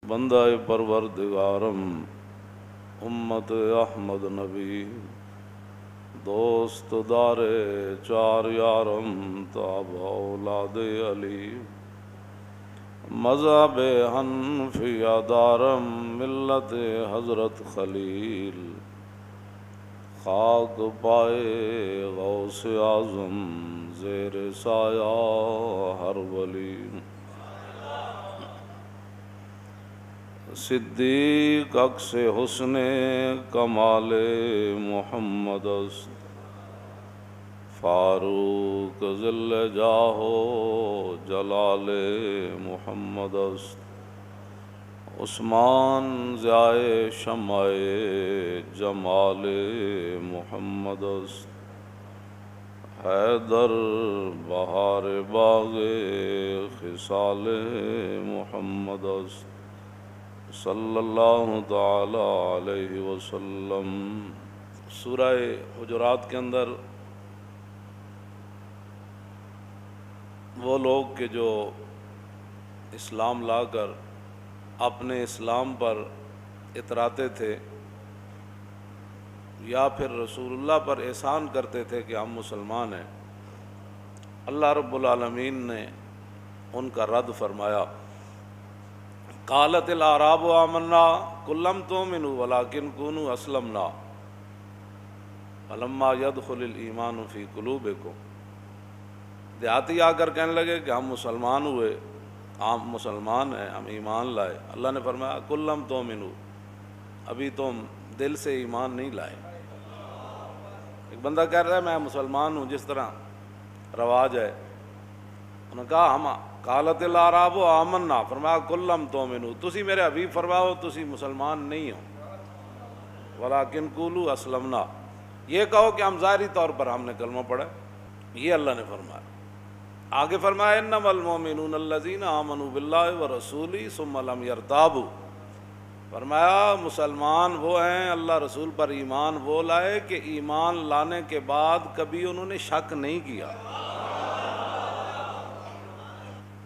بندہ پروردگارم امت احمد نبی دوست دار چار یارم تاب اولاد علی مذہب حنفیہ دارم ملت حضرت خلیل خاک پائے غوث اعظم زیر سایہ ہر ولی صدیق عکس حسن کمال محمد است فاروق ذل جاہ و جلال محمد است عثمان ضیاء شمع جمال محمد است حیدر بہار باغ خصال محمد است صلی اللہ تعالی علیہ وسلم۔ سورہ حجرات کے اندر وہ لوگ کہ جو اسلام لا کر اپنے اسلام پر اتراتے تھے یا پھر رسول اللہ پر احسان کرتے تھے کہ ہم مسلمان ہیں، اللہ رب العالمین نے ان کا رد فرمایا۔ قالت الاعراب آمنا قل لم تؤمنوا ولکن کونوا اسلمنا فلما يدخل الایمان فی قلوبکم۔ دیہاتی آ کر کہنے لگے کہ ہم مسلمان ہوئے، ہم مسلمان ہیں، ہم ایمان لائے۔ اللہ نے فرمایا قل لم تؤمنوا، ابھی تم دل سے ایمان نہیں لائے۔ ایک بندہ کہہ رہا ہے میں مسلمان ہوں، جس طرح رواج ہے، انہوں نے کہا ہم قالت الاعراب آمنا، فرمایا قل لم تؤمنوا، تسی میرے حبیب فرماؤ تسی مسلمان نہیں ہو، ولکن قولوا اسلمنا، یہ کہو کہ ہم ظاہری طور پر ہم نے کلمہ پڑھا، یہ اللہ نے فرمایا۔ آگے فرمایا انما المؤمنون الذین آمنوا باللہ ورسولہ ثم لم یرتابوا، فرمایا مسلمان وہ ہیں اللہ رسول پر ایمان وہ لائے کہ ایمان لانے کے بعد کبھی انہوں نے شک نہیں کیا۔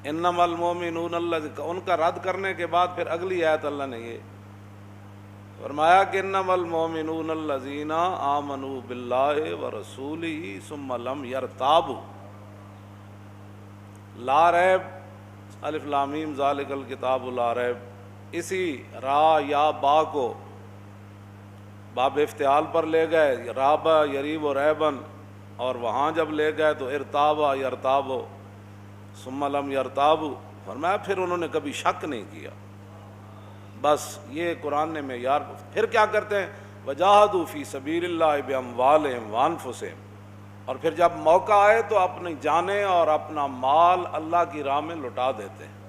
انما المؤمنون الذین، ان کا رد کرنے کے بعد پھر اگلی آیت اللہ نے یہ فرمایا کہ انما المؤمنون الذین آمنوا باللہ ورسولہ ثم لم یرتابوا، لا ریب الف لام میم ذالک الکتاب لا ریب، اسی را یا با کو باب افتعال پر لے گئے، رابا یریب و ریبن، اور وہاں جب لے گئے تو ارتابا یرتابو ثم لم یرتابوا، فرمایا پھر انہوں نے کبھی شک نہیں کیا۔ بس یہ قرآن نے معیار۔ پھر کیا کرتے ہیں وجاہدوا فی سبیل اللہ باموالہم وانفسہم، اور پھر جب موقع آئے تو اپنی جانیں اور اپنا مال اللہ کی راہ میں لٹا دیتے ہیں۔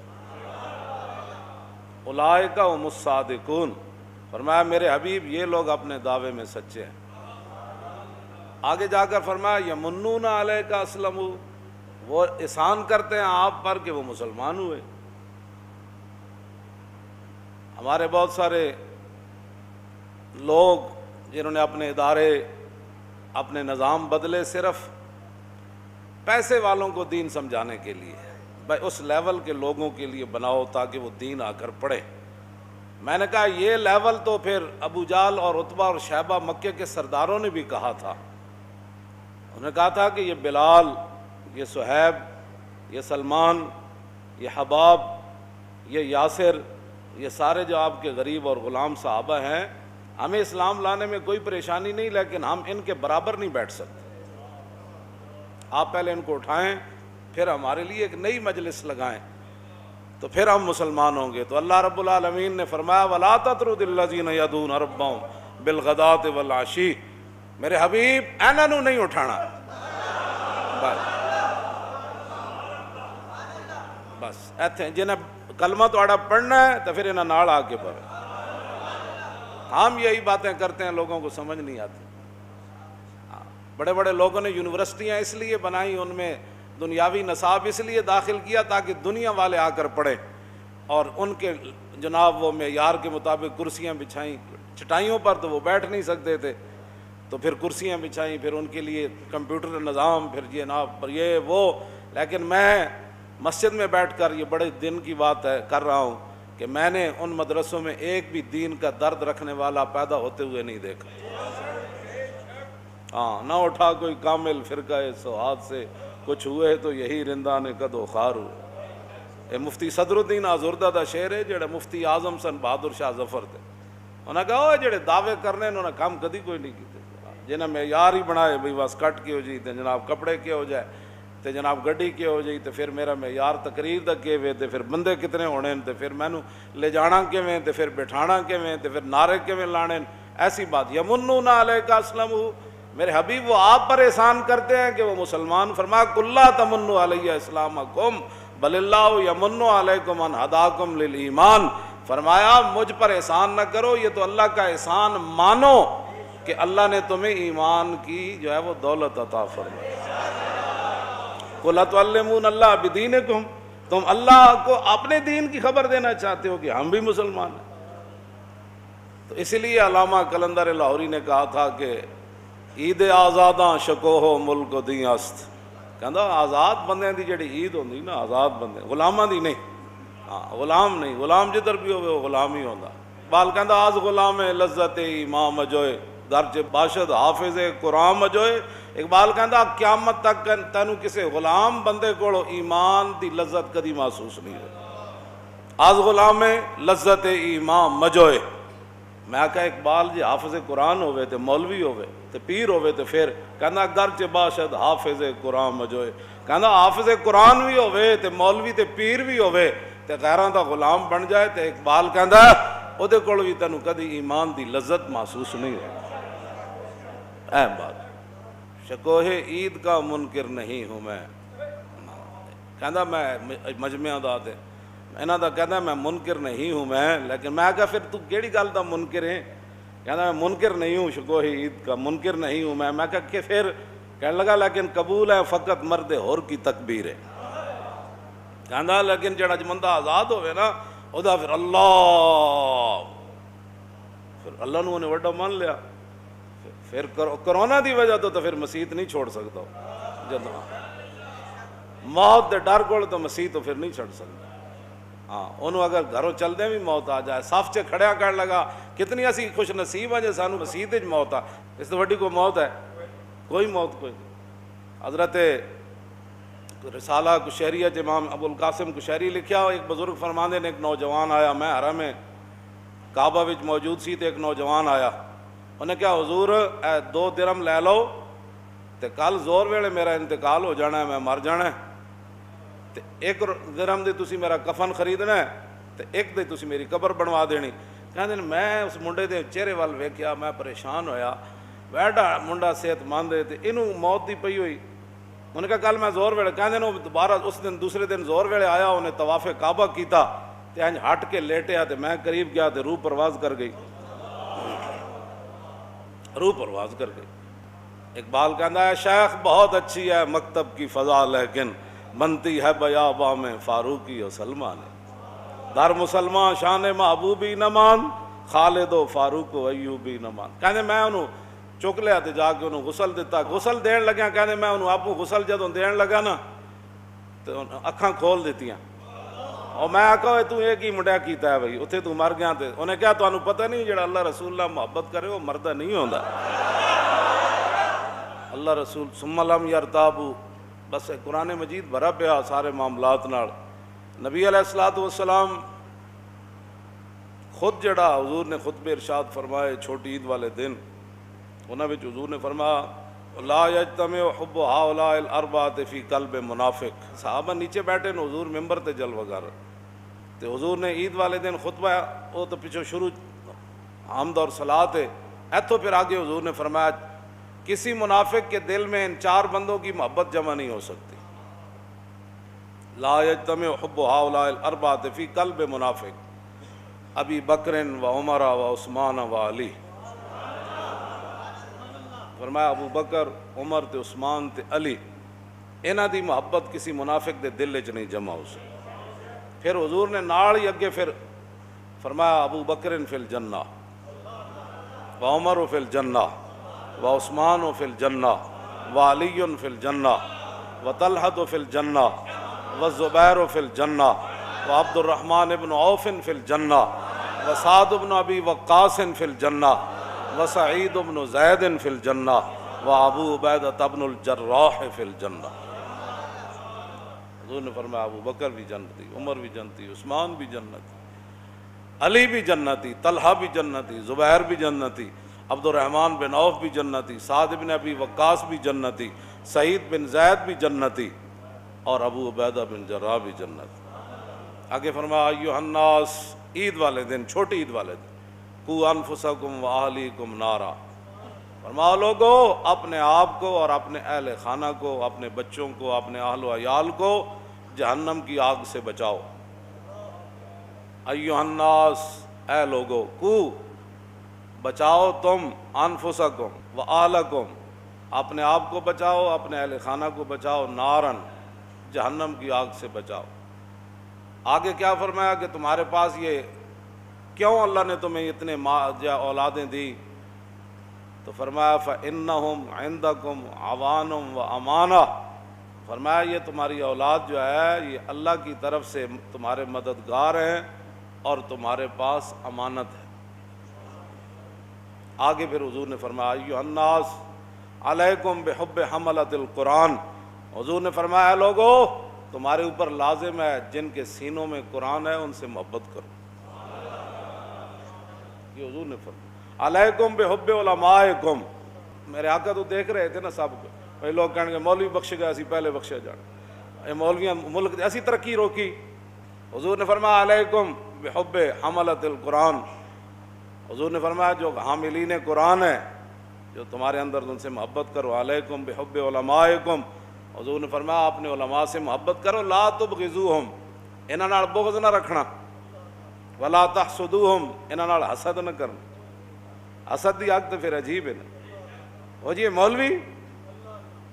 اولئک هم الصادقون، فرمایا میرے حبیب یہ لوگ اپنے دعوے میں سچے ہیں۔ آگے جا کر فرمایا یمنون علیک اسلموا، وہ احسان کرتے ہیں آپ پر کہ وہ مسلمان ہوئے۔ ہمارے بہت سارے لوگ جنہوں نے اپنے ادارے اپنے نظام بدلے صرف پیسے والوں کو دین سمجھانے کے لیے، بھائی اس لیول کے لوگوں کے لیے بناؤ تاکہ وہ دین آ کر پڑھے۔ میں نے کہا یہ لیول تو پھر ابو جہل اور عتبہ اور شیبہ مکے کے سرداروں نے بھی کہا تھا، انہوں نے کہا تھا کہ یہ بلال، یہ صہیب، یہ سلمان، یہ حباب، یہ یاسر، یہ سارے جو آپ کے غریب اور غلام صحابہ ہیں، ہمیں اسلام لانے میں کوئی پریشانی نہیں، لیکن ہم ان کے برابر نہیں بیٹھ سکتے، آپ پہلے ان کو اٹھائیں پھر ہمارے لیے ایک نئی مجلس لگائیں تو پھر ہم مسلمان ہوں گے۔ تو اللہ رب العالمین نے فرمایا وَلَا تَطْرُدِ الَّذِينَ يَدْعُونَ رَبَّهُمْ بِالْغَدَاةِ وَالْعَشِيِّ، میرے حبیب انہوں نے نہیں اٹھانا، بس ایتھے جنہیں کلمہ توڑا پڑھنا ہے تو پھر انہیں ناڑ آ کے پڑھے۔ ہم یہی باتیں کرتے ہیں، لوگوں کو سمجھ نہیں آتی۔ بڑے بڑے لوگوں نے یونیورسٹیاں اس لیے بنائی، ان میں دنیاوی نصاب اس لیے داخل کیا تاکہ دنیا والے آ کر پڑھیں، اور ان کے جناب وہ معیار کے مطابق کرسیاں بچھائیں، چٹائیوں پر تو وہ بیٹھ نہیں سکتے تھے، تو پھر کرسیاں بچھائیں، پھر ان کے لیے کمپیوٹر نظام، پھر جناب یہ وہ۔ لیکن میں مسجد میں بیٹھ کر، یہ بڑے دن کی بات ہے کر رہا ہوں، کہ میں نے ان مدرسوں میں ایک بھی دین کا درد رکھنے والا پیدا ہوتے ہوئے نہیں دیکھا. ہاں، نہ اٹھا کوئی کامل فرقہ سواد سے، کچھ ہوئے تو یہی رندان قد و خار ہوئے. یہ مفتی صدر الدین آزردہ دا شعر ہے جڑا مفتی اعظم سن بہادر شاہ ظفر تھے. انہاں کہا وہ جڑے دعوے کرنے انہوں نے کام کدی کوئی نہیں کیتے، جنہیں معیار ہی بنائے بھئی بس کٹ کے ہو جی تے جناب کپڑے کے ہو جائے تے جناب گڈی کے ہو جائی تے پھر میرا معیار تقریر دا کیویں تے پھر بندے کتنے ہونے تے پھر مینوں لے جانا کیویں تے پھر بٹھانا کیویں تے پھر نعرے کیویں لانے. ایسی بات یمنون علیک اسلموا، میرے حبیب وہ آپ پر احسان کرتے ہیں کہ وہ مسلمان. فرمایا قل لا تمنوا علی اسلامکم بل اللہ یمن علیکم ان ہداکم للایمان. فرمایا مجھ پر احسان نہ کرو، یہ تو اللہ کا احسان مانو کہ اللہ نے تمہیں ایمان کی جو ہے وہ دولت عطا فرمائی. قل اتعلمون اللہ بدینکم، تم اللہ کو اپنے دین کی خبر دینا چاہتے ہو کہ ہم بھی مسلمان ہیں. تو اس لیے علامہ قلندر لاہوری نے کہا تھا کہ عید آزاداں شکوہ ملک دی است. کہندا آزاد بندے دی جڑی عید ہوندی نا، آزاد بندے، غلاماں دی نہیں. ہاں غلام نہیں، غلام جدھر بھی ہوئے وہ غلام ہی ہوندا. بال کہندا آز غلام لذت امام مجوئے درج باشد حافظ قرآن مجوئے. اقبال کہندا قیامت تک تینوں کسے غلام بندے کو ایمان دی لذت کدی محسوس نہیں ہوئی. آز غلام لذت امام مجوئے. میں کہا اقبال جی حافظ قرآن ہوئے تے مولوی ہوئے تے پیر ہوئے تے پھر کہندا گرچہ باشد حافظ قرآن مجوئے. کہندا حافظ قرآن بھی ہوئے تے مولوی تے پیر بھی ہوئے تے غیراں دا غلام بن جائے تے اقبال کہندا او دے کول بھی تینوں کدی ایمان دی لذت محسوس نہیں ہوئی. اہم بات، شکوہ عید کا منکر نہیں ہوں میں. کہندا میں مجمع دا تے انہاں دا کہندا میں منکر نہیں ہوں میں، لیکن میں کہا پھر تو کیڑی گل دا منکر ہے؟ کہندا میں منکر نہیں ہوں، شکوہ عید کا منکر نہیں ہوں میں. میں کہا کہ پھر کہنے لگا لیکن قبول ہے فقط مرد حر کی تکبیر ہے. کہندا لیکن جڑا بندہ آزاد ہوئے نا او دا پھر اللہ نو نے وڈا مان لیا. پھر کرونا دی وجہ تو پھر مسیت نہیں چھوڑ سکتا، جب موت دے ڈر کول تو مسیت تو پھر نہیں چھڑ سکتا. ہاں انہوں اگر گھروں چلدے بھی موت آ جائے، صف چ کھڑیا کر لگا کتنی اسی خوش نصیب ہیں جے سانو مسیت وچ موت آ. اس تو وڈی کوئی موت ہے؟ کوئی موت کوئی. حضرت رسالہ کشیریہ امام ابو القاسم کشیری لکھیا، ایک بزرگ فرماندے نے ایک نوجوان آیا، میں حرم کعبہ وچ موجود سی تے ایک نوجوان آیا. انہیں کہا حضور 2 درہم لے لو تے کل زور ویلے میرا انتقال ہو جانا ہے، میں مر جانا ہے تے 1 درہم دے تسی میرا کفن خریدنا ہے تے 1 دے تسی میری قبر بنوا دینی. کہندے میں اس منڈے دے چہرے وال ویکھیا، میں پریشان ہویا، ویڈا منڈا صحت مند ہے تے اینوں موت دی پئی ہوئی. انہوں نے کہا کل میں زور ویلے، کہندے نو دوبارہ اس دن دوسرے دن زور ویلے آیا، انہیں طواف کعبہ کیتا تے انج ہٹ کے لیٹیا تے میں قریب گیا تے روح پرواز کر گئی، روح پرواز کر گئی. اقبال کہندا ہے شیخ بہت اچھی ہے مکتب کی فضا لیکن بنتی ہے بیاباں میں فاروقی و سلمان. در مسلمان شان محبوبی نمان خالد و فاروق و ایوبی نمان. کہندے میں انہوں چک لیا تے جا کے انہوں غسل دیتا، غسل دین لگیا. کہندے میں انہوں آپ غسل جدوں دین لگا نا تو اکھاں کھول دیتیاں اور میں آکھا تو ایک ہی منڈیا کیتا ہے بھائی اتھے تو مر گیا. تے انہیں کہا تو انہوں پتہ نہیں جڑا اللہ رسول اللہ محبت کرے وہ مردہ نہیں ہوندا. اللہ رسول ثم لم یرتابو، بس قرآن مجید بھرا پیا سارے معاملات نال. نبی علیہ الصلوۃ والسلام خود جڑا حضور نے خطبہ ارشاد فرمائے چھوٹی عید والے دن، انہاں وچ حضور نے فرمایا لا یجتمع حب ہؤلاء الاربعۃ فی قلب منافق. صحابہ نیچے بیٹھے نے، حضور ممبر تے جلوہ گر تے حضور نے عید والے دن خطبہ وہ تو پیچھے شروع حمد اور صلاۃ ہے، ایتھوں پھر آگے حضور نے فرمایا کسی منافق کے دل میں ان 4 بندوں کی محبت جمع نہیں ہو سکتی. لا یجتمع حب ہؤلاء الاربعۃ فی قلب منافق ابی بکر و عمر و عثمان و علی. فرمایا ابو بکر، عمر تے عثمان تے علی، انہاں دی محبت کسی منافق دے دل وچ نہیں جمع ہو سکتی. پھر حضور نے نال ہی اگے پھر فرمایا ابو بکر فی الجنہ و عمر فی الجنہ و عثمان فی الجنہ و علی فی الجنہ و طلحہ فی الجنہ و زبیر فی الجنہ وعبد الرحمن بن عوف فی الجنہ وسعد بن ابی وقاص فی الجنہ وسعید بن زید فی الجنہ وابو عبیدہ بن الجراح فی الجنہ۔ حضور نے فرمایا ابو بکر بھی جنتی، عمر بھی جنتی، عثمان بھی جنتی، علی بھی جنتی، طلحہ بھی جنتی، زبیر بھی جنتی، عبد الرحمن بن عوف بھی جنتی، سعد بن ابی وقاص بھی جنتی، سعید بن زید بھی جنتی، اور ابو عبیدہ بن جراح بھی جنتی۔ آگے فرمایا ایھا الناس، عید والے دن، چھوٹی عید والے دن، قوا انفسکم واہلیکم نارا، فرمایا لوگو اپنے آپ کو اور اپنے اہل خانہ کو، اپنے بچوں کو، اپنے اہل و عیال کو جہنم کی آگ سے بچاؤ۔ ایھا الناس، اے لوگو، کو بچاؤ تم، انفسکم واہلکم، اپنے آپ کو بچاؤ، اپنے اہل خانہ کو بچاؤ، نارن، جہنم کی آگ سے بچاؤ۔ آگے کیا فرمایا کہ تمہارے پاس یہ کیوں اللہ نے تمہیں اتنے اولادیں دی؟ تو فرمایا فَإِنَّهُمْ عِنْدَكُمْ عَوَانٌ وَأَمَانَةٌ، فرمایا یہ تمہاری اولاد جو ہے یہ اللہ کی طرف سے تمہارے مددگار ہیں اور تمہارے پاس امانت ہے۔ آگے پھر حضور نے فرمایا ایھا الناس علیکم بحب حملۃ القرآن، حضور نے فرمایا لوگو تمہارے اوپر لازم ہے جن کے سینوں میں قرآن ہے ان سے محبت کرو۔ یہ حضور نے فرمایا علیکم بحب علمائکم، میرے آقا تو دیکھ رہے تھے نا سب کو، بھائی لوگ کہیں گے مولوی بخش گئے اسی پہلے بخشے جانا، اے مولویاں ملک ایسی ترقی روکی۔ حضور نے فرمایا علیکم بحب حملۃ القرآن، حضور نے فرمایا جو حاملین قرآن ہے جو تمہارے اندر ان سے محبت کرو۔ علیکم بحب علمائکم، حضور نے فرمایا اپنے علماء سے محبت کرو، لا تبغضوہم، انہاں نال بغض نہ رکھنا، ولا تحسدوہم، انہاں نال حسد نہ کرنا۔ حسد دی آگ تو پھر عجیب ہے نا، وہ جی مولوی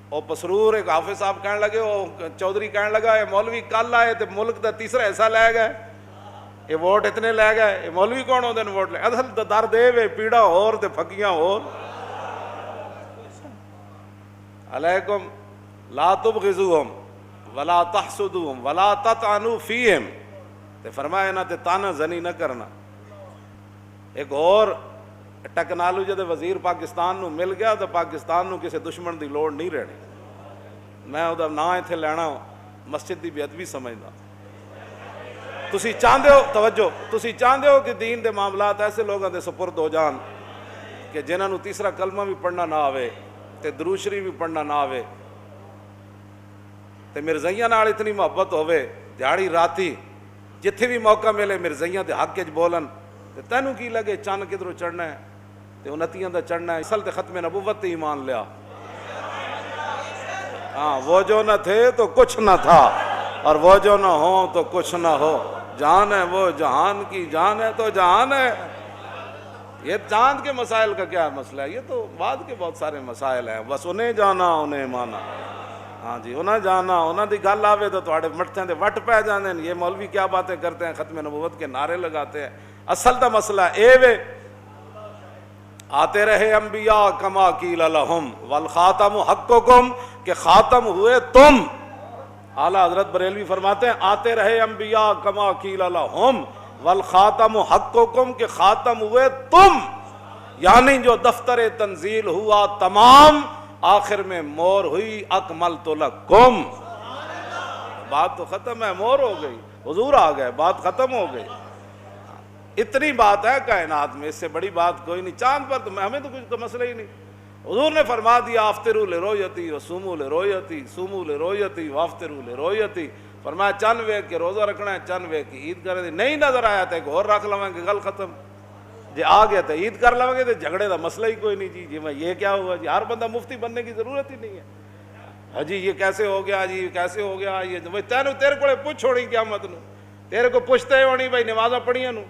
او پسرور ایک حافظ صاحب کہنے لگے، وہ چودھری کہنے لگا اے مولوی کل آئے تے ملک دا تیسرا حصہ لے گئے، یہ ووٹ اتنے لے گئے، یہ مولوی کون ہوندے نے ووٹ لے، اصل تے درد اے وے پیڑا ہور تے پھکیاں ہور۔ علیکم لا تبغضوہم ولا تحسدوہم ولا تطعنوا فیہم، تے فرمایا انہاں تے تانا زنی نہ کرنا۔ ایک اور ٹیکنالوجی دے وزیر پاکستان نو مل گیا تو پاکستان نو کسی دشمن دی لوڑ نہیں رہنی، میں او دا نام ایتھے لینا مسجد دی بے ادبی سمجھدا۔ تسی چاہندے ہو، توجہ، تسی چاہندے ہو کہ دین دے معاملات ایسے لوگاں دے سپرد ہو جان کہ جنہاں نو تیسرا کلمہ بھی پڑھنا نہ آوے تے درود شریف بھی پڑھنا نہ آوے تے مرزائیاں نال اتنی محبت ہوے، دیہڑی راتی جتھے بھی موقع ملے مرزائیاں دے حق وچ بولن، تے تینوں کی لگے چند کدھروں چڑھنا ہے تے انتیاں دا چڑھنا ہے، اصل تے ختم نبوت تے ایمان لیا۔ ہاں، وہ جو نہ تھے تو کچھ نہ تھا اور وہ جو نہ ہو تو کچھ نہ ہو، جان ہے وہ جہان کی جان ہے تو جہان ہے۔ یہ چاند کے مسائل کا کیا مسئلہ ہے، یہ تو بعد کے بہت سارے مسائل ہیں، بس انہیں جانا انہیں مانا۔ ہاں جی، انہیں جانا، انہاں دی گل آوے تو تواڈے مٹھیاں دے وٹ پہ جاندے ہیں، یہ مولوی کیا باتیں کرتے ہیں، ختم نبوت کے نعرے لگاتے ہیں۔ اصل دا مسئلہ اے وے آتے رہے انبیاء کما قیل لہم والخاتم حقکم، کہ خاتم ہوئے تم۔ اعلیٰ حضرت بریلوی فرماتے ہیں آتے رہے انبیاء کما قیل لہم والخاتم حقکم، کہ خاتم ہوئے تم، یعنی جو دفتر تنزیل ہوا تمام، آخر میں مور ہوئی اکملت لکم، بات تو ختم ہے، مور ہو گئی، حضور آ گئے، بات ختم ہو گئی۔ اتنی بات ہے کائنات میں، اس سے بڑی بات کوئی نہیں۔ چاند پر تو ہمیں تو کچھ مسئلہ ہی نہیں، حضور نے فرما دیا افطروا لرؤیتی وصوموا لرؤیتی، صوموا لرؤیتی وافطروا لرؤیتی، فرمایا چند ویک کے روزہ رکھنا ہے، چند ویک کی عید کرے دی، نہیں نظر آیا تو ایک اور رکھ لواں گے، گل ختم۔ جی آ گیا تو عید کر لواں گے تو جھگڑے دا مسئلہ ہی کوئی نہیں۔ جی میں یہ کیا ہوا، جی ہر بندہ مفتی بننے کی ضرورت ہی نہیں ہے۔ ہاں جی یہ کیسے ہو گیا، جی کیسے ہو گیا، یہ تیرے کو پوچھ ہونی قیامت نو، تیرے کو پوچھتے ہونی بھائی نمازاں پڑھیاں نو،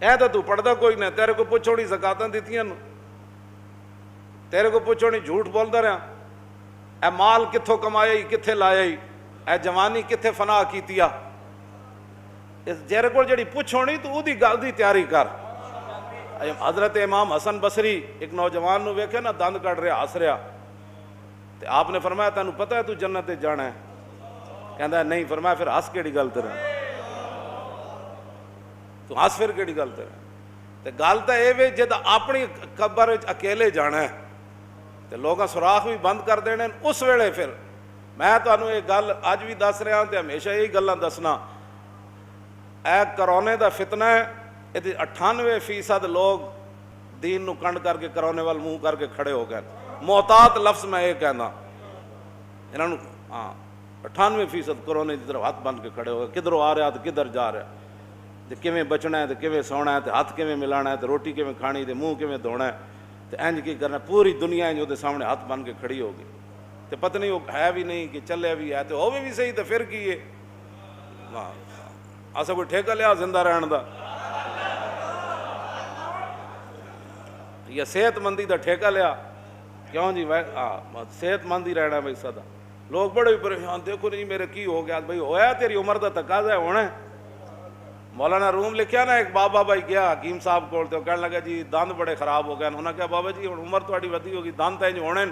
اے تو پڑھدا کوئی نہ، تیرے کو پوچھ ہونی زکاتاں دتیاں نو، تیرے کو پوچھ ہونی جھوٹ بولدا رہا، اے مال کتھوں کمایا ہی کتھے لایا ہی، اے جوانی کتھے فنا کیتیا، اس جیرے کو جڑی پوچھ ہونی تو اودی گل دی تیاری کر۔ حضرت امام حسن بصری ایک نوجوان نو ویکھے نا دند کٹ رہا، ہس رہا، تے آپ نے فرمایا تینوں پتہ ہے تو جنت جانا ہے؟ کہندا نہیں، فرمایا پھر ہس کیڑی گل تے رہنا، تو ہس پھر کیڑی گل تے رہنا؟ تے گل تے اے وے جد اپنی قبر وچ اکیلے جانا ہے تے لوگاں سوراخ بھی بند کر دینے، اس ویلے پھر میں تانوں یہ گل اج بھی دس رہا تے ہمیشہ یہی گلاں دسنا، اے کرونے دا فتنہ ہے، یہ 98% لوگ دین نو کنڈ کر کے کرونے وال منہ کر کے کھڑے ہو گئے۔ محتاط لفظ میں یہ کہنا، انہوں نے 98% کرونے کی طرف ہاتھ بن کے کھڑے ہو گئے، کدھروں آ رہا تو کدھر جا رہا، تے کیویں بچنا ہے تے کیویں سونا ہے تے ہاتھ کیویں ملانا ہے تے روٹی کیویں کھانی تے منہ کیویں دھونا ہے تے انج کی کرنا، پوری دنیا انج دے سامنے ہاتھ بن کے کھڑی ہو گئی تے پتہ نہیں وہ ہے بھی نہیں کہ چلے بھی ہے تے ہووے بھی صحیح تے پھر کی ہے؟ اسا کوئی ٹھیکہ لیا زندہ رہن دا یا صحت مندی دا ٹھیکہ لیا؟ کیوں جی صحت مند ہی رہنا بھائی سدا۔ لوگ بڑے ہی پریشان، دیکھو نہیں میرے کی ہو گیا، بھائی ہویا تیری عمر دا تقاضا ہے ہونا ہے۔ مولانا روم لکھیا نا، ایک بابا بھائی گیا حکیم صاحب کول تے کہنے لگا جی دند بڑے خراب ہو گئے، انہوں نے کہا بابا جی عمر تہاڈی ودی ہوگی، دند تے ہونے۔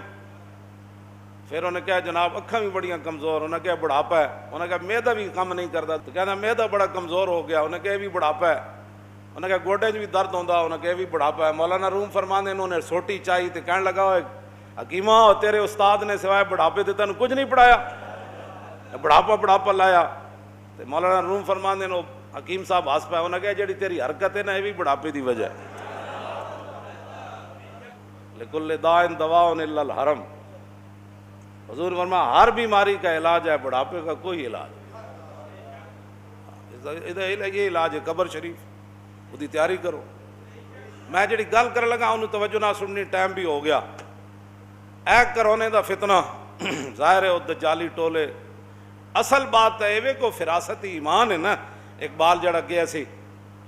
پھر انہوں نے کہا جناب اکھاں بھی بڑیاں کمزور، انہوں نے کہا بڑھاپا ہے، انہوں نے کہا معدہ بھی کم نہیں کرتا، تو کہنا معدہ بڑا کمزور ہو گیا، انہوں نے کہا یہ بھی بڑھاپا ہے، انہوں نے کہا گوڈے بھی درد ہوندا، انہوں نے کہا یہ بھی بڑھاپا ہے۔ مولانا روم فرماندے انہوں نے سوٹی چاہی تے کہنے لگا حکیمہ تیرے استاد نے سوائے بڑھاپے تے تینوں کچھ نہیں پڑھایا، بڑھاپا لایا۔ تے مولانا روم فرماندے نے حکیم صاحب ہس پایا، انہوں نے کہا جڑی تیری حرکت ہے نا یہ بھی بڑھاپے دی وجہ ہے۔ لکل داء دواء الا الحرم، حضور فرمایا ہر بیماری کا علاج ہے، بڑھاپے کا کوئی علاج نہیں۔ یہ علاج ہے قبر شریف، وہ دی تیاری کرو۔ میں جڑی گل کر لگا انہوں توجہ نہ سننی، ٹائم بھی ہو گیا۔ اے کرونے دا فتنہ ظاہر ہے وہ دجالی ٹولے، اصل بات ہے یہ کو فراست ایمان ہے نا۔ اقبال جڑا گیا سی،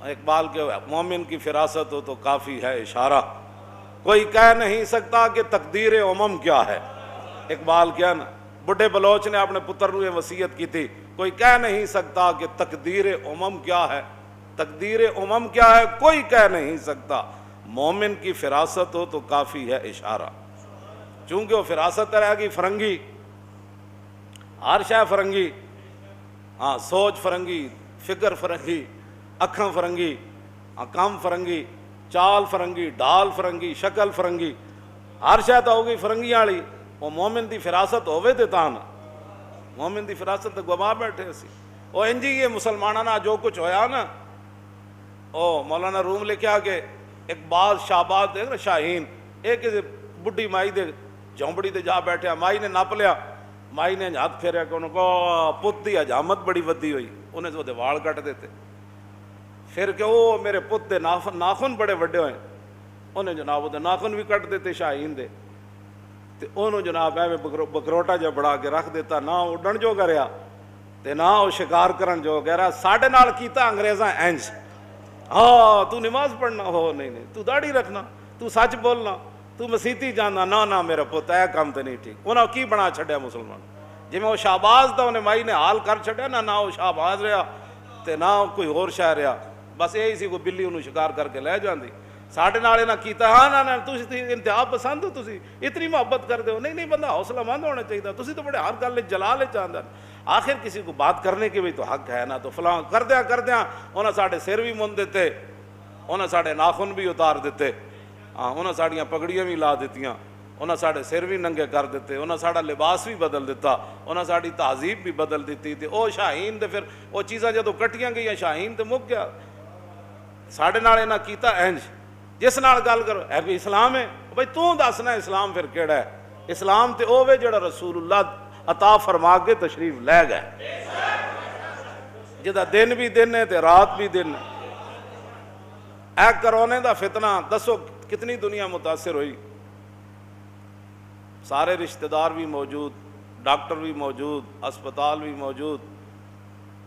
اقبال کے مومن کی فراست ہو تو کافی ہے اشارہ، کوئی کہہ نہیں سکتا کہ تقدیر امم کیا ہے۔ اقبال کیا نا، بڈھے بلوچ نے اپنے پتر نو یہ وصیت کی تھی، کوئی کہہ نہیں سکتا کہ تقدیر امم کیا ہے، تقدیر امم کیا ہے کوئی کہہ نہیں سکتا، مومن کی فراست ہو تو کافی ہے اشارہ۔ چونکہ وہ فراست رہے گی فرنگی، ہر شے فرنگی، ہاں سوچ فرنگی، فکر فرنگی، اکھاں فرنگی، کام فرنگی، چال فرنگی، ڈال فرنگی، شکل فرنگی، ہر شے تو ہوگی فرنگیاں والی۔ وہ مومن دی فراست ہوے تے تاں نا، مومن دی فراست تے گواہ بیٹھے سی۔ وہ انجی یہ مسلماناں نا جو کچھ ہویا نا، او مولانا روم لکھیا کہ ایک باز شہباز دے نا شاہین، ایک بڈھی مائی دے جھونپڑی تے جا بیٹھیا، مائی نے نپ لیا، مائی نے ہاتھ پھیریا کہ انہوں کو پت دی حجامت بڑی ودی ہوئی، انہیں تو وال کٹ دیتے، پھر کہ وہ میرے پت دے ناخن بڑے وڈے ہوئے، انہیں جناب وہ ناخن بھی کٹ دیتے شاہین دے، تے انہوں جناب ایویں بکروٹا جا بڑا کے رکھ دیتا، نہ اڈن جو کریا تے نہ وہ شکار کرن جو گیا۔ ساڈے نال کیتا انگریزاں انج، ہاں تو نماز پڑھنا ہو نہیں تو داڑھی رکھنا، تو سچ بولنا، تو مسیتی جانا، نہ میرا پوتا اے کام تے نہیں ٹھیک۔ انہوں کی بنا چھڈیا مسلمان، جی میں وہ شہباز دا انہیں مائی نے حال کر چھڈیا نا، نہ وہ شہباز رہا تے نہ کوئی اور شہ رہا، بس یہی سی کوئی بلی انہوں شکار کر کے لے جاندی۔ ساڈے نال انہاں کیتا، ہاں نہ تسی انتہا پسند ہو، تسی اتنی محبت کر دو، نہیں بندہ حوصلہ مند ہونا چاہیے، تسی تو بڑے ہر گل جلال چاہندے، آخر کسی کو بات کرنے کے بھی تو حق ہے نا، تو فلاں کردیاں انہاں ساڈے سر بھی من دیتے، انہاں ساڈے ناخن بھی اتار دیتے، ہاں انہاں ساڑیاں پگڑیاں بھی لا دیتیاں، انہاں ساڑے سر بھی ننگے کر دیتے، انہاں ساڑا لباس بھی بدل دیتا، انہاں ساڑی تہذیب بھی بدل دیتی تھی۔ او شاہین دے پھر وہ چیزاں جدو کٹیاں گئیاں شاہین تے مک گیا۔ ساڑے نال انہاں کیتا انج، جس نال گل کرو اے بھی اسلام ہے، بھائی تو دسنا اسلام پھر کیڑا ہے؟ اسلام تے اوے جڑا رسول اللہ عطا فرما کے تشریف لے گئے، جدا دن بھی دن ہے تے رات بھی دن ہے۔ اے کرونے دا فتنہ دسو کتنی دنیا متاثر ہوئی، سارے رشتہ دار بھی موجود، ڈاکٹر بھی موجود، اسپتال بھی موجود،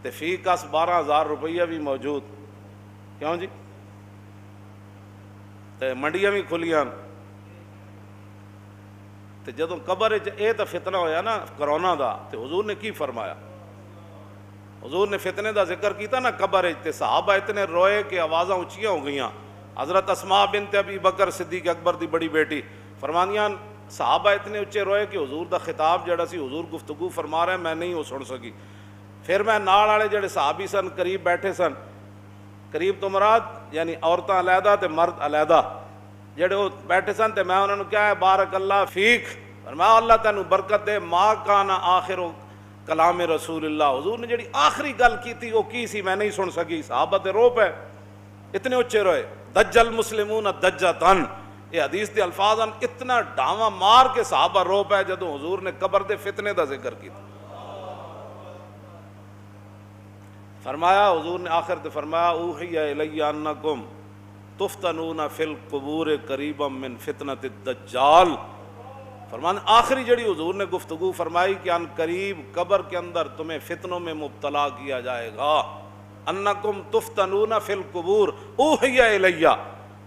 تے فی کس 12,000 روپیہ بھی موجود، کیوں جی؟ تے منڈیاں بھی کھلیاں، تے جدوں قبر اے تا فتنہ ہویا نا کرونا دا، تے حضور نے کی فرمایا؟ حضور نے فتنے دا ذکر کیتا نا قبر تے صحابہ اتنے روئے کہ آوازاں اونچیاں ہو گئیاں۔ حضرت اسماء بنت ابی بکر صدیق اکبر دی بڑی بیٹی فرمانیاں صحابہ اتنے اچھے روئے کہ حضور دا خطاب جڑا سی، حضور گفتگو فرما رہے ہیں میں نہیں وہ سن سکی۔ پھر میں نال والے جڑے صحابی سن قریب بیٹھے سن، قریب تو مراد یعنی عورتاں علیحدہ تے مرد علیحدہ جڑے وہ بیٹھے سن، تے میں انہوں نے کیا ہے بارک اللہ فیک، فرمایا اللہ تینوں برکت دے، ما کان آخر کلام رسول اللہ، حضور نے جڑی آخری گل کی تھی وہ کی سی میں نہیں سن سکی، صحابہ تے رو پے اتنے اچھے روئے، دج المسلمون دجتن، یہ حدیث دے الفاظ ہیں، اتنا ڈھاواں مار کے صحابہ رو پے جدوں حضور نے قبر دے فتنے دا ذکر کیتا۔ فرمایا حضور نے آخر تے فرمایا اوحی الی انکم تفتنون فی القبور قریبا من فتنۃ الدجال، فرمانے آخری جڑی حضور نے گفتگو فرمائی کہ ان قریب قبر کے اندر تمہیں فتنوں میں مبتلا کیا جائے گا، انکم تفتنون فی القبور اوحی الی،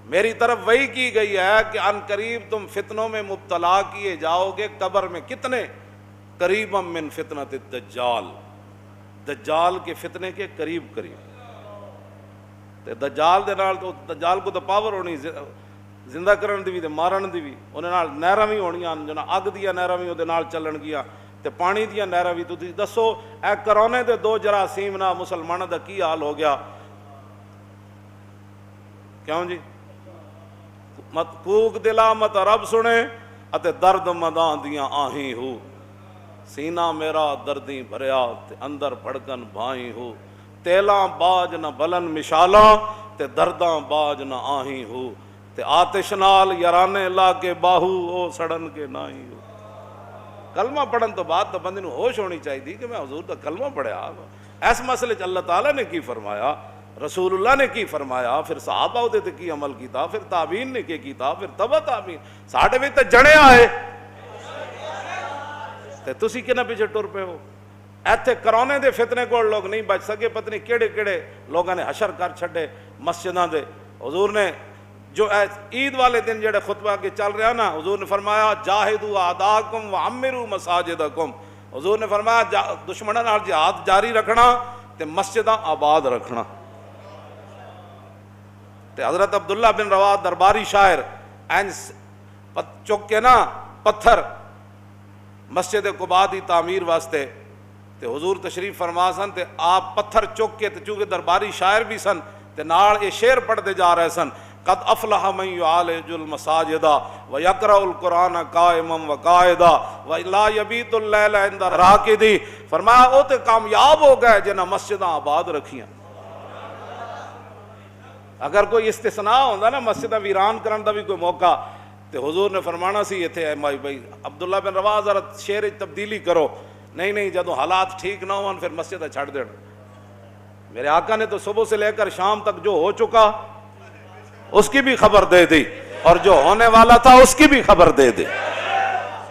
میری طرف وحی کی گئی ہے کہ ان قریب تم فتنوں میں مبتلا کیے جاؤ گے قبر میں، کتنے؟ قریبا من فتنۃ الدجال، دجال کے فتنے کے قریب قریب، تے دجال دے نال تو دجال کو تو پاور ہونی زندہ کرن دی بھی تے مارن دی بھی، انہاں نال نہراں وی ہونیاں، جنا اگ دیاں نہراں وی اودے نال چلن گیاں تے پانی دیاں نہراں وی۔ تسی دسو اے کرونے دے دو جراثیم نال مسلماناں دا کی حال ہو گیا؟ کیوں جی؟ مت کوک دلا مت رب سنے اتے درد مداں دیاں آہیں ہو، سینہ میرا دردیں بھریا تے اندر بھڑکن بھائیں ہو، تیلاں باج نہ بلن مشالاں تے درداں باج نہ آہیں ہو، تے آتش نال یارانے لا کے باہو او سڑن کے نائی ہو۔ کلمہ پڑھن تو بعد تو بندے نوں ہوش ہونی چاہیے کہ میں حضور دا کلمہ پڑھیا، اس مسئلے چ اللہ تعالیٰ نے کی فرمایا، رسول اللہ نے کی فرمایا، پھر صحابہ اودے تے کی عمل کیتا، پھر تابعین نے کی کیتا، پھر تبع تابعین، ساڈے وچ تے جنے آئے تے تسی کنا پیچھے ٹر پے ہو؟ ایتھے کرونے دے فتنے کو لوگ نہیں بچ سکے، پتہ نہیں کیڑے کیڑے لوگوں نے حشر کر چھڈے مسجداں دے۔ حضور نے جو عید والے دن جڑے خطبہ کے چل رہا نا، حضور نے فرمایا جاہدوا اعداءکم وعمروا مساجدکم، حضور نے فرمایا دشمناں نال جہاد جاری رکھنا تے مسجداں آباد رکھنا۔ تے حضرت عبداللہ بن رواح درباری شاعر چک کے نا پتھر مسجد قباء دی تعمیر واسطے تے حضور تشریف فرما سن، تے آپ پتھر چک کے تے چونکہ درباری شاعر بھی سن تے نال یہ شعر پڑھتے جا رہے سن، قد افلح من یعالج المساجد ویقرأ القرآن قائما وقاعدا ولا یبیت اللیل عند راکدی، فرمایا وہ تے کامیاب ہو گئے جنہاں مسجداں آباد رکھیاں۔ اگر کوئی استثناء ہوندا نا مسجداں ویران کرن دا بھی کوئی موقع، تے حضور نے فرمانا سی ایتھے اے بھائی عبداللہ بن رواح ذرا شعر تبدیلی کرو، نہیں جدوں حالات ٹھیک نہ ہون پھر مسجد چھڑ دین۔ میرے آقا نے تو صبح سے لے کر شام تک جو ہو چکا اس کی بھی خبر دے دی، اور جو ہونے والا تھا اس کی بھی خبر دے دی۔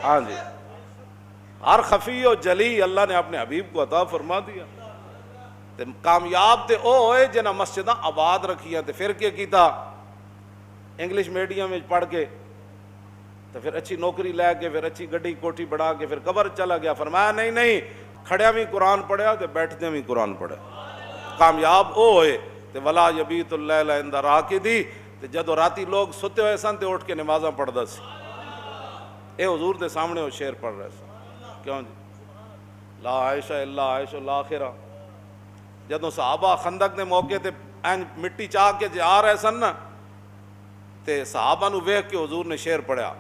ہاں جی، ہر خفی و جلی اللہ نے اپنے حبیب کو عطا فرما دیا۔ تے کامیاب تے او ہوئے جنہاں مسجداں آباد رکھیاں، تے پھر کیا کیتا؟ انگلش میڈیم میں پڑھ کے تو پھر اچھی نوکری لے کے، پھر اچھی گڈی کوٹھی بڑھا کے پھر قبر چلا گیا۔ فرمایا نہیں کھڑیا بھی قرآن پڑھیا تے بیٹھدے بھی قرآن پڑھیا۔ کامیاب او ہوئے تے ولا یبیت اللیل عند راکدی، تے جدو راتی لوگ ستے ہوئے سن تے اٹھ کے نمازاں پڑھدا سی۔ اے حضور دے سامنے وہ شعر پڑھ رہے سن، کیوں جی؟ لا عیش الا عیش الاخرہ۔ جدو صحابہ خندق دے موقع تے مٹی چاہ کے جا رہے سن نا، تے صحابہ نو ویکھ کے حضور نے شعر پڑھیا،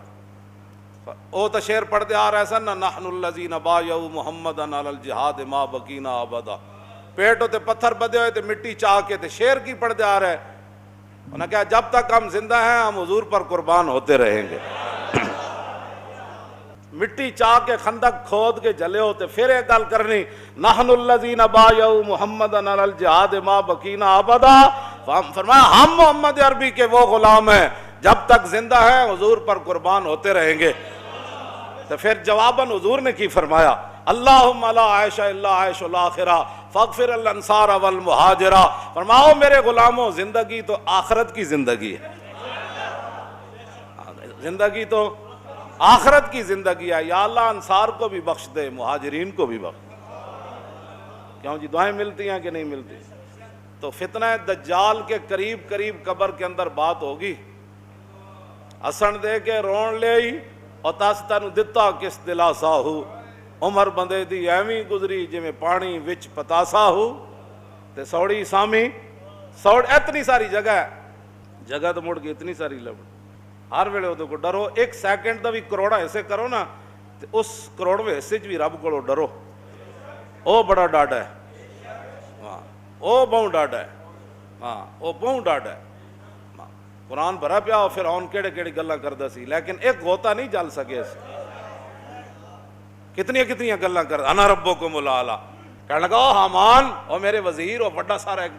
او تو شعر پڑھتے آ رہے سن نا، نحن الذین بایعوا محمدا علی الجہاد ما بقینا ابدا، پیٹوں تے پتھر بدے ہوئے تے مٹی چاہ کے تے شعر کی پڑھتے آ رہے، انہوں نے کہا جب تک ہم زندہ ہیں ہم حضور پر قربان ہوتے رہیں گے۔ مٹی چاہ کے خندق کھود کے جلے ہوتے، پھر ایک گل کرنی، نحن الذین بایعوا محمدا علی الجہاد ما بقینا ابدا، فرمایا ہم محمد عربی کے وہ غلام ہیں جب تک زندہ ہیں حضور پر قربان ہوتے رہیں گے۔ تو پھر جواباً حضور نے کی فرمایا، اللہم لا عیش الا عیش الاخرہ فاغفر الانصار والمہاجرہ، فرماؤ میرے غلاموں زندگی تو آخرت کی زندگی ہے، زندگی تو آخرت کی زندگی ہے، یا اللہ انصار کو بھی بخش دے مہاجرین کو بھی بخش دے۔ کیوں جی دعائیں ملتی ہیں کہ نہیں ملتی؟ تو فتنہ دجال کے قریب قبر کے اندر بات ہوگی، ہسن دے کے رون لے اور تاس تینوں دتا کس دلاسا ہو، عمر بندے دی ایویں گزری جویں پانی وچ پتاسا ہو تے سوڑی سامی سوڑ. اتنی ساری جگہ ہے, جگہ تو مڑ کے اتنی ساری لب, ہر ویلے وہ کو ڈرو. ایک سیکنڈ دا بھی کروڑا حصے کرو نا تے اس کروڑویں حصے چ بھی رب کو ڈرو. او بڑا ڈاڈا ہے, ہاں او بہوں ڈاڈا ہے, ہاں او بہوں ڈاڈا ہے. قرآن بھرا پیا فرعون کیڑے کیڑی گلاں کردا سی, لیکن ایک غوطہ نہیں جل سکے. کتنی کتنی گلاں کر, انا ربکم الاعلی. کہنے لگا او حامان, او میرے وزیر, او بڑا سارا ایک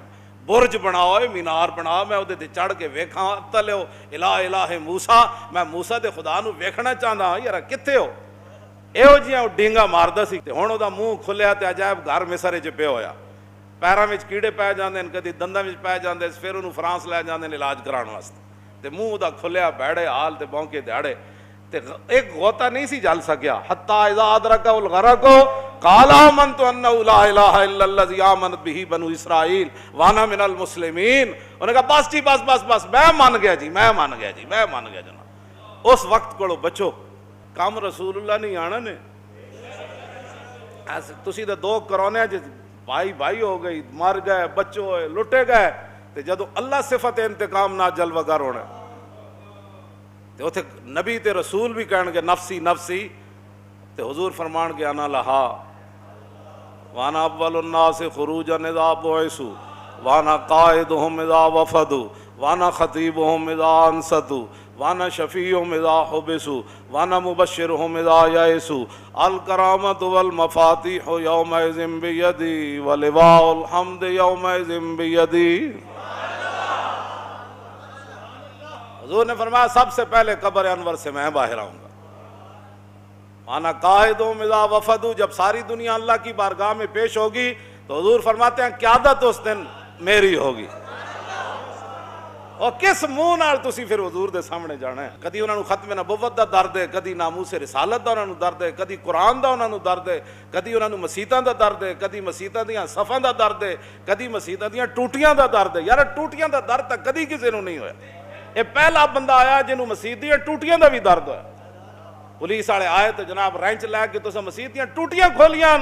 برج بناؤ, مینار بنا, میں وہ چڑھ کے ویکھاں. اطلعوا الی الہ موسیٰ, میں موسیٰ دے خدا نو ویکھنا چاہتا ہاں. یار کتے ہو؟ یہو جہاں ڈینگا ماردا سی. ہن وہ منہ کھلیا تے عجائب گھر مصر چ پیا ہویا. پیراں وچ کیڑے پی جاندے, کدی دنداں وچ پی جاندے, پھر انہوں فرانس لے جاندے علاج کران واسطے. تے منہ دا کھلیا بیڑے حال تے بونکے دیہڑے, تے ایک غوطہ نہیں سی جل سکیا. حتی اذا ادرک الغرق قال آمنت انہ لا الہ الا الذی آمنت بہ بنو اسرائیل وانا من المسلمین. انہوں نے کہا بس جی بس بس بس, میں مان گیا جی, میں مان گیا جی, میں مان گیا جناب. اس وقت کو بچو, کام رسول اللہ نہیں آنا نے. تسی تے دو کرونے جی بھائی بھائی ہو گئی, مر گئے, بچو ہوئے, لٹے گئے. تے جدو اللہ صفت انتقام نہ جلوہ گر ہونا تے اوتھے نبی تے رسول بھی کہن گے نفسی نفسی, تے حضور فرمان گے انا لہا وانا اول الناس خروجا اذا بعثوا وانا قائدهم اذا وفدوا وانا خطیبهم اذا انصتوا وانا شفیعهم اذا حبسوا وانا مبشرهم اذا یئسوا. الکرامۃ والمفاتیح یومئذ بیدی ولواء الحمد یومئذ بیدی. حضور نے فرمایا سب سے پہلے قبر انور سے میں باہر آؤں گا. وانا قائدهم اذا وفدوا, جب ساری دنیا اللہ کی بارگاہ میں پیش ہوگی تو حضور فرماتے ہیں قیادت اس دن میری ہوگی. اور کس منہ نال تسی پھر حضور دے سامنے جانا ہے؟ کدی انہاں نو ختم نبوت دا درد ہے, کدی ناموس رسالت دا انہاں نو درد ہے, کدی قرآن دا انہاں نو درد ہے, کدی انہاں نو مسیتاں دا درد ہے, کدی مسیتاں دیاں صفاں دا درد ہے, کدی مسیتاں دیاں ٹوٹیاں دا درد ہے. یار ٹوٹیاں دا درد تک کدی کسی نو نہیں ہویا. یہ پہلا بندہ آیا جنہوں مسیت دیاں ٹوٹیاں دا بھی درد ہویا. پولیس والے آئے تو جناب رینچ لے کے تساں مسیت دیاں ٹوٹیاں کھولیاں,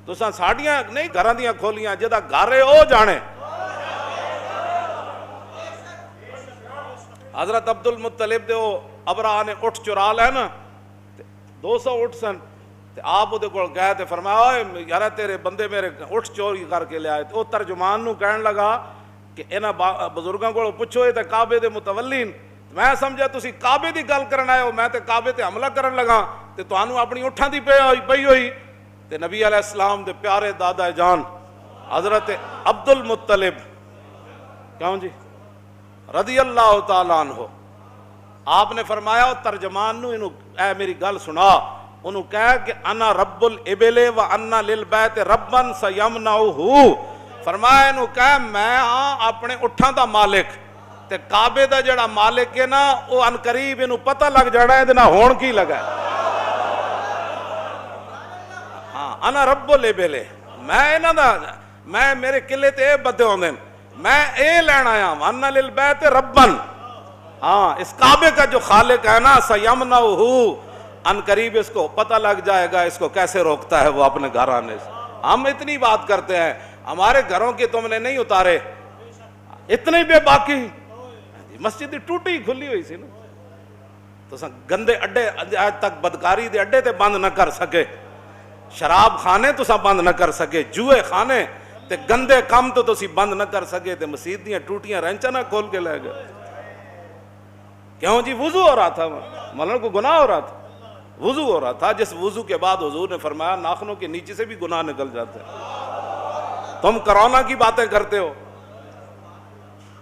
تساں ساڈیاں نہیں گھراں دیاں کھولیاں. جدا گھر ہے او جانے. حضرت عبد المطلب دے وہ ابراہ نے اٹھ چرا لے نا, 200 اٹھ سن, آپ وہ کول گئے تے فرمایا یار تیرے بندے میرے اٹھ چوری کر کے لے آئے. تو ترجمان نو کہن لگا کہ انہاں بزرگاں کو پوچھو یہ تے کعبے دے متولین. میں سمجھا تسی کعبے دی گل کرن آئے ہو, میں تے کعبے تے حملہ کرن لگا تے تانوں اپنی اٹھاں دی پئی ہوئی. تے نبی علیہ السلام دے پیارے دادا جان حضرت عبد المطلب کیوں جی رضی اللہ تعالیٰ عنہ, آپ نے فرمایا ترجمان نو انہوں اے میری گل سنا, انہوں کہا کہ انا رب الابل و انا للبیت ربن سیمنعہ. فرمایا انہوں کہا میں ہاں اپنے اٹھاں دا مالک, تے کعبے دا جڑا مالک ہے نا وہ ان قریب انہوں پتہ لگ جانا ہے دینا ہون کی لگا ہے. ہاں انا رب الابل, میں انہاں دا, میں میرے قلعے تے بدے ہوندے, میں اے لینا آیا ہوں انا للبیت ربن. ہاں اس کعبے کا جو خالق ہے نا سیمنعہ, ان قریب اس کو پتہ لگ جائے گا اس کو کیسے روکتا ہے وہ اپنے گھر آنے سے. ہم اتنی بات کرتے ہیں, ہمارے گھروں کی تم نے نہیں اتارے, اتنے بے باقی. مسجد ٹوٹی کھلی ہوئی سی نا, تو گندے اڈے آج تک بدکاری دے اڈے تے بند نہ کر سکے, شراب خانے تو بند نہ کر سکے, جوئے خانے تے گندے کام تو تسی بند نہ کر سکے, تے مسجد دیاں ٹوٹیاں رینچا نہ کھول کے لے گئے. کیوں جی وضو ہو رہا تھا, مولانا کو گناہ ہو رہا تھا, وضو ہو رہا تھا, جس وضو کے بعد حضور نے فرمایا ناخنوں کے نیچے سے بھی گناہ نکل جاتے ہیں. تم کرونا کی باتیں کرتے ہو,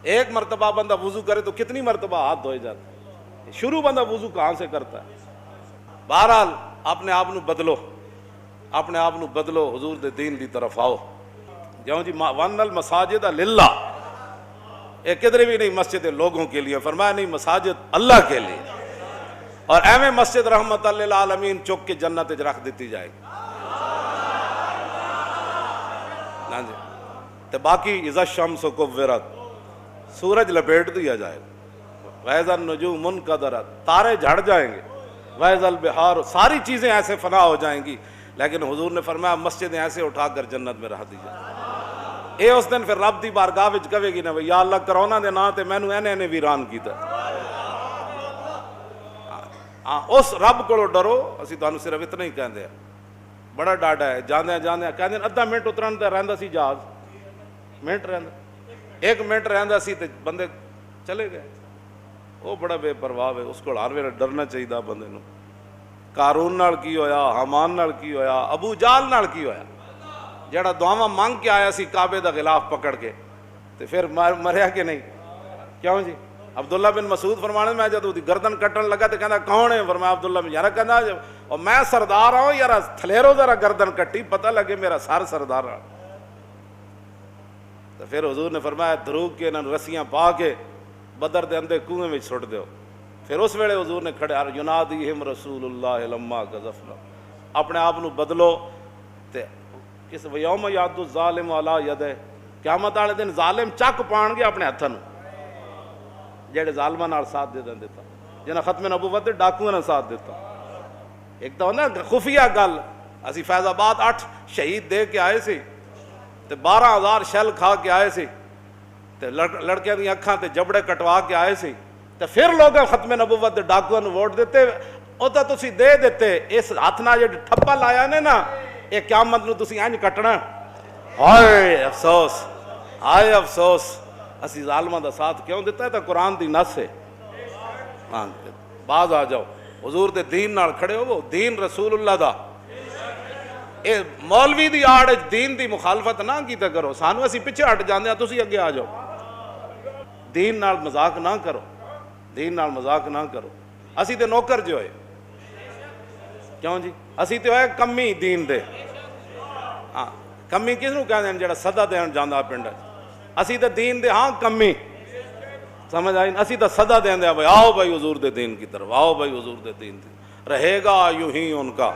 ایک مرتبہ بندہ وضو کرے تو کتنی مرتبہ ہاتھ دھوئے جاتے. شروع بندہ وضو کہاں سے کرتا ہے. بہرحال اپنے آپ نو بدلو, اپنے آپ نو بدلو, حضور دے دین دی طرف آؤ. جاؤ جی وَأَنَّ الْمَسَاجِدَ لِلَّهِ, ایک کدھر بھی نہیں مسجد لوگوں کے لیے, فرمایا نہیں مساجد اللہ کے لیے. اور ایویں مسجد رحمت للعالمین چک کے جنت رکھ دیتی جائے گی. نا جی تو باقی اذا الشمس کورت, سورج لپیٹ دیا جائے گا. وَإِذَا النُّجُومُ انْكَدَرَتْ, تارے جھڑ جائیں گے. وَإِذَا الْبِحَارُ, ساری چیزیں ایسے فنا ہو جائیں گی. لیکن حضور نے فرمایا مسجدیں ایسے اٹھا کر جنت میں رکھ دیجیے. اے اس دن پھر رب دی بارگاہ وچ کہے گی نا بھئی یا اللہ کرونا دے نا تے مینوں اینے ویران کیتا. اس رب کو ڈرو. اسی تانوں صرف اتنا ہی کہندے ہیں, بڑا ڈاڈا ہے. جاندے کہندے ادھا منٹ اترن تے رہندا سی جہاز, منٹ رہندا, 1 منٹ رہندا سی تے بندے چلے گئے. وہ بڑا بے پرواہ ہے, اس کو ہر ویلے ڈرنا چاہیے بندے نوں. قارون نال کی ہویا, حامان نال کی ہویا, ابو جال نال کی ہویا, جڑا دعاواں مانگ کے آیا سی کعبے دا غلاف پکڑ کے تے پھر مریا کہ نہیں؟ کیوں جی؟ عبداللہ بن مسعود فرمانے میں جب دی گردن کٹن لگا تے کہندا کون ہے؟ فرمایا عبداللہ بن, یار کہندا اور میں سردار ہوں یار, تھلیرو ذرا گردن کٹی پتہ لگے میرا سر سردار ہے. تو پھر حضور نے فرمایا دھروگ کے انہاں رسیاں پا کے بدر دے اندے کنویں وچ سٹ دیو. پھر اس ویلے حضور نے کھڑے ینادیہم رسول اللہ لما قذفنا, اپنے آپ نو بدلو. تے کس یوم یاد الظالم علی یدہ, قیامت والے دن ظالم چک پان گے اپنے ہتھاں نوں, جڑے ظالماں نال ساتھ دے دتا, جنہاں ختم نبوت دے ڈاکوؤں نے ساتھ دیتا. ایک تو نا خفیہ گل, اسی فیض آباد 8 شہید دے کے آئے سی تے 12,000 شل کھا کے آئے سی تے لڑکیاں دی اکھاں تے جبڑے کٹوا کے آئے سی تے پھر لوگ ختم نبوت دے ڈاکوؤں نوں ووٹ دیتے. او تاں تسی دے دیتے, اس ہاتھ نال جڑے ٹھپا لایا نے نا یہ قیامت نوں تسی انج کٹنا. ہائے افسوس, ہائے افسوس, اسی ظالماں دا ساتھ کیوں دیتا ہے؟ تو قرآن دی نص ہے. ہاں باز آ جاؤ, حضور دے دین نال کھڑے ہو, دین رسول اللہ دا. اے مولوی دی آڑ دین دی مخالفت نہ کیتا کرو, سانو اسی پیچھے ہٹ جاندے ہیں, تسی اگے آ جاؤ. دین نال مذاق نہ کرو, دین نال مذاق نہ کرو. اسی تے نوکر جو ہے, کیوں جی؟ اسی تے ہوئے کمی دین دے. ہاں کمی کس نوں کہندے ہیں؟ جڑا صدا دین جاندا پنڈ. اسی تے دین دے ہاں کمی, سمجھ آئی؟ اسی تے صدا دیندے بھائی آؤ بھائی حضور دے دین کی طرف, آؤ بھائی حضور دے دین کی. رہے گا یوں ہی ان کا